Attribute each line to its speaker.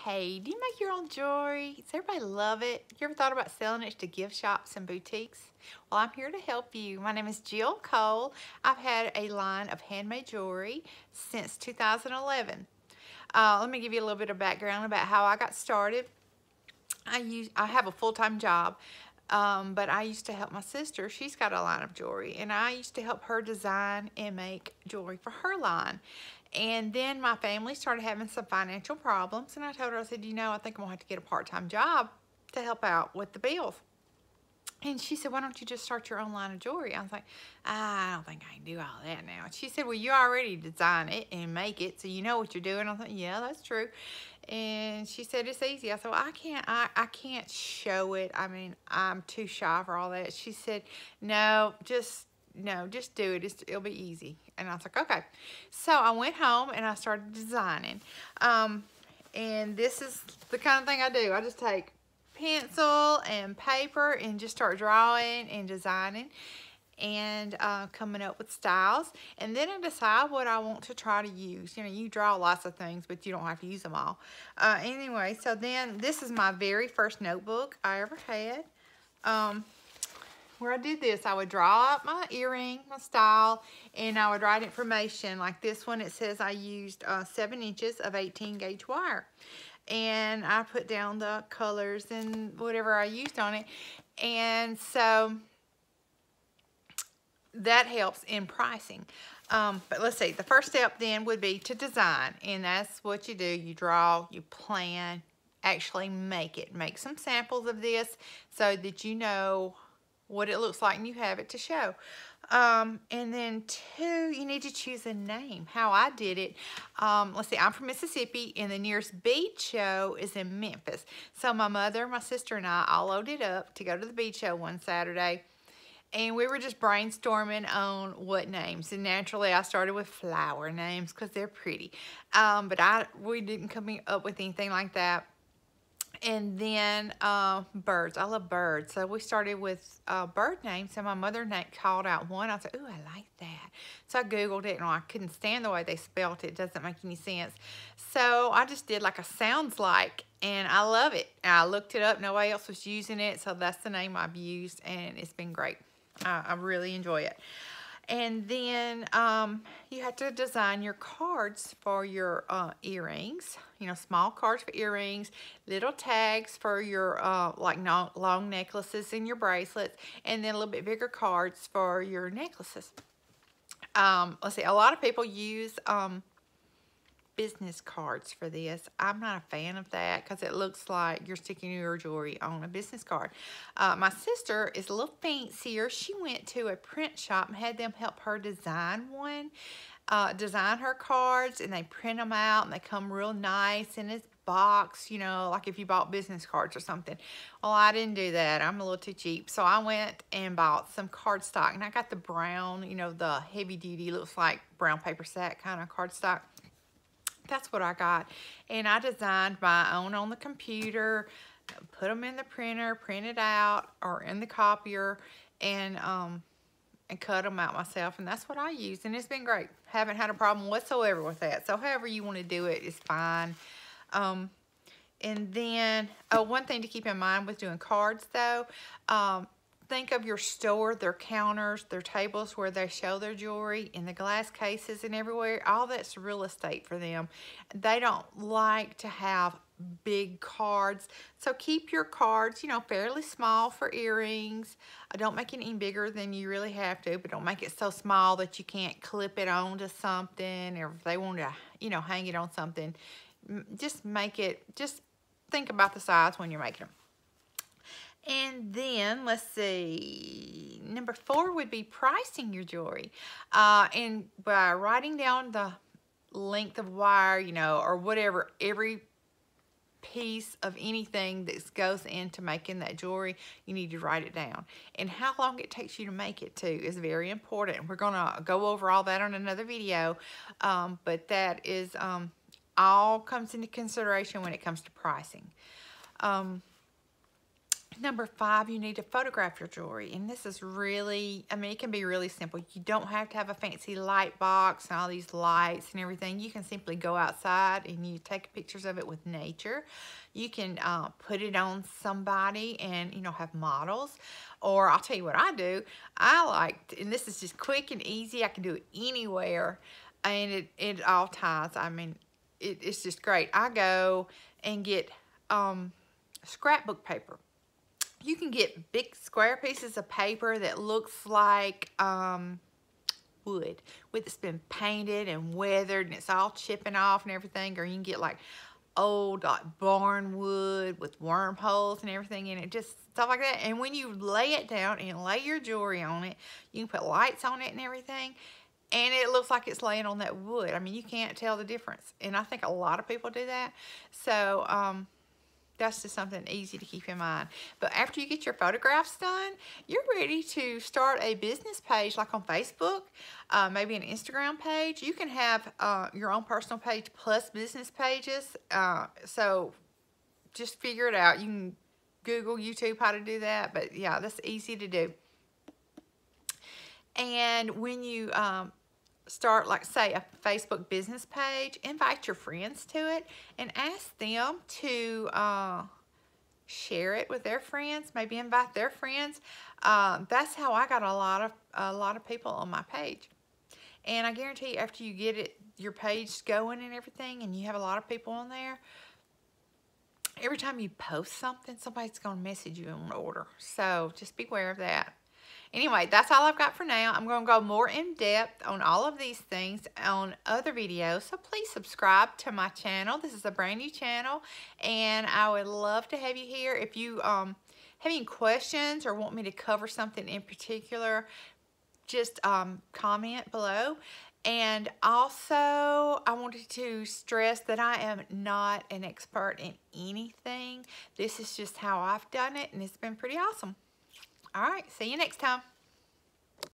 Speaker 1: Hey, do you make your own jewelry? Does everybody love it? You ever thought about selling it to gift shops and boutiques? Well, I'm here to help you. My name is Jill Cole. I've had a line of handmade jewelry since 2011. Let me give you a little bit of background about how I got started. I have a full-time job, but I used to help my sister. She's got a line of jewelry, and I used to help her design and make jewelry for her line. And then my family started having some financial problems, and I told her, I said, you know, I think I'm gonna have to get a part-time job to help out with the bills. And she said, why don't you just start your own line of jewelry? I was like, I don't think I can do all that now. And she said, well, you already design it and make it, so you know what you're doing. I thought, yeah, that's true. And she said, it's easy. I said, well, I can't show it. I mean, I'm too shy for all that. She said, no, just do it. It'll be easy. And I was like, okay. So I went home and I started designing. And this is the kind of thing I do. I just take pencil and paper and just start drawing and designing and coming up with styles, and then I decide what I want to try to use. You know, you draw lots of things, but you don't have to use them all. Anyway, so then this is my very first notebook I ever had. Where I did this, I would draw up my earring, my style, and I would write information. Like this one, it says I used 7 inches of 18 gauge wire. And I put down the colors and whatever I used on it. And so that helps in pricing. But let's see, the first step then would be to design. And that's what you do. You draw, you plan, actually make it. Make some samples of this so that you know what it looks like and you have it to show. And then 2, you need to choose a name. How I did it, let's see, I'm from Mississippi and the nearest beach show is in Memphis. So my mother, my sister, and I all loaded up to go to the beach show one Saturday. And we were just brainstorming on what names. And naturally, I started with flower names because they're pretty. But we didn't come up with anything like that. And then birds. I love birds. So we started with bird names. So my mother called out one. I said, ooh, I like that. So I Googled it, and I couldn't stand the way they spelt it. It doesn't make any sense. So I just did like a sounds like, and I love it. And I looked it up. Nobody else was using it. So that's the name I've used, and it's been great. I really enjoy it. And then you have to design your cards for your earrings. You know, small cards for earrings, little tags for your like long necklaces and your bracelets, and then a little bit bigger cards for your necklaces. Let's see, a lot of people use business cards for this. I'm not a fan of that because it looks like you're sticking your jewelry on a business card. My sister is a little fancier. She went to a print shop and had them help her design one, design her cards, and they print them out and they come real nice in this box, you know, like if you bought business cards or something. Well, I didn't do that. I'm a little too cheap. So I went and bought some cardstock, and I got the brown, you know, the heavy duty, looks like brown paper sack kind of cardstock. That's what I got. And I designed my own on the computer, put them in the printer, print it out, or in the copier, and cut them out myself. And that's what I use, and it's been great. Haven't had a problem whatsoever with that. So however you want to do it is fine. And then, one thing to keep in mind with doing cards though, think of your store, their counters, their tables where they show their jewelry, in the glass cases and everywhere. All that's real estate for them. They don't like to have big cards. So keep your cards, you know, fairly small for earrings. Don't make it any bigger than you really have to, but don't make it so small that you can't clip it onto something, or if they want to, you know, hang it on something. Just make it, just think about the size when you're making them. And then, let's see, number 4 would be pricing your jewelry. And by writing down the length of wire, you know, or whatever, every piece of anything that goes into making that jewelry, you need to write it down. And how long it takes you to make it too is very important. We're gonna go over all that on another video, but that is all comes into consideration when it comes to pricing. Number 5, you need to photograph your jewelry. And this is really, I mean, it can be really simple. You don't have to have a fancy light box and all these lights and everything. You can simply go outside and you take pictures of it with nature. You can put it on somebody and, you know, have models. Or I'll tell you what I do. I like, and this is just quick and easy. I can do it anywhere. And it all ties. I mean, it's just great. I go and get scrapbook paper. You can get big square pieces of paper that looks like wood, it's been painted and weathered and it's all chipping off and everything. Or you can get like old like barn wood with wormholes and everything in it, just stuff like that. And when you lay it down and lay your jewelry on it, you can put lights on it and everything, and it looks like it's laying on that wood. I mean, you can't tell the difference, and I think a lot of people do that. So that's just something easy to keep in mind. But after you get your photographs done, you're ready to start a business page, like on Facebook, maybe an Instagram page. You can have your own personal page plus business pages. So just figure it out. You can Google, YouTube how to do that. But yeah, that's easy to do. And when you start, like say, a Facebook business page, invite your friends to it and ask them to share it with their friends. Maybe invite their friends. That's how I got a lot of people on my page. And I guarantee you, after you get your page going and everything, and you have a lot of people on there, every time you post something, somebody's going to message you and order. So just beware of that. Anyway, that's all I've got for now. I'm going to go more in depth on all of these things on other videos. So please subscribe to my channel. This is a brand new channel, and I would love to have you here. If you have any questions or want me to cover something in particular, just comment below. And also, I wanted to stress that I am not an expert in anything. This is just how I've done it, and it's been pretty awesome. All right, see you next time.